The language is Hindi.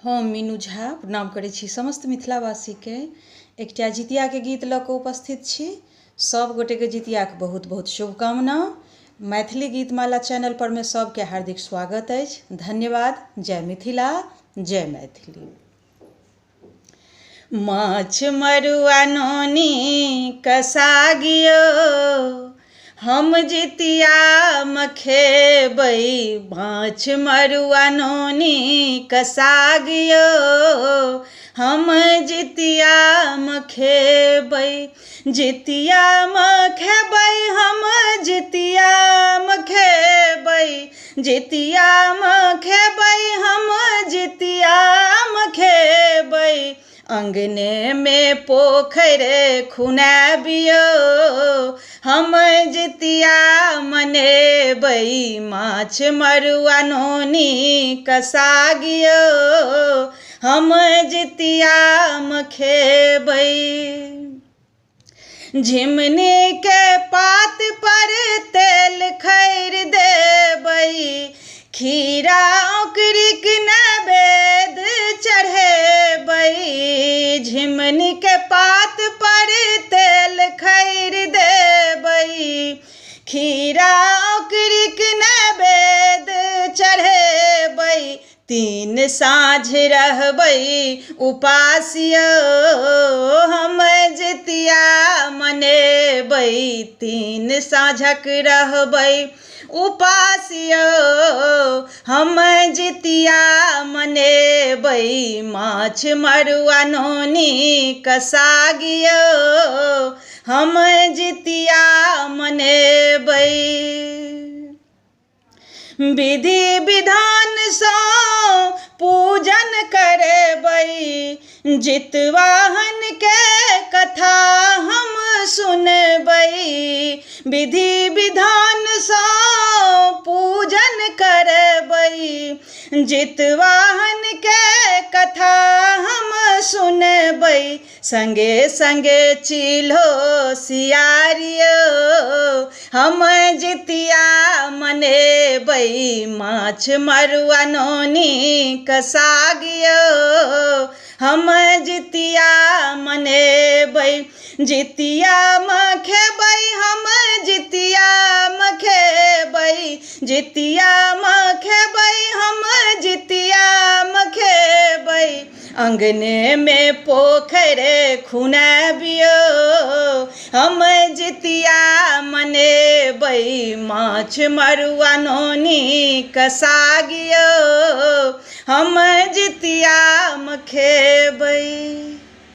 हम मीनू झा प्रणाम करै छी समस्त मिथिलावासीके। एकटा जितियाके गीत लऽ कऽ उपस्थित छी। सब गोटेके जितियाके बहुत बहुत शुभकामना। मैथिली गीतमाला चैनल परमे सबके हार्दिक स्वागत अछि। धन्यवाद। जय मिथिला, जय मैथिली। माछ मरुआ नोनी कसागियो, हम जितियामे खेबै। माछ मरुआ नोनी कसागियो, हम जितियामे खेबै। जितियामे खेबै, हम जितियामे खेबै। जितियामे खेबै, हम जितियामे खेबै। अंगनेमे पोखरि खुनाबियो, हम जितिया मनेबै। माछ मरुआ नोनी कसागियो, हम जितियामे खेबै। झिमनीके पात पर तेल खैर देबै, खीरा औंकड़ीक नैवेद चढ़ेबै। झिमनीके पात पर तेल खैर देबै, खीरा औंकड़ीक नैवेद चढ़ेबै। 3 साँझ रहबै उपासियो, हम जितिया मनेबै। 3 साँझक रहबै उपासियो, हम जितिया मनेबै। माछ मरुआ नोनी कसागियो, हम जितिया मनेबै। विधि विधानसँ पूजन करबै, जितवाहनके कथा हम सुनबै। विधि विधानसँ पूजन करबै, जितवाहनके कथा हम सुनबै। संगे संगे चिल्हो सियारियो, हम जितिया मनेबै। माछ मरुआ नोनी कसागियो, हम जितिया मनेबै। जितियामे खेबै, हम जितियामे खेबै। जितियामे खेबै, हम जितियामे खेबै। अंगनेमे पोखरि खुनाबियो, हम जितिया मनेबै। माछ मरुआ नोनी कसागियो, हम जितियामे खेबै।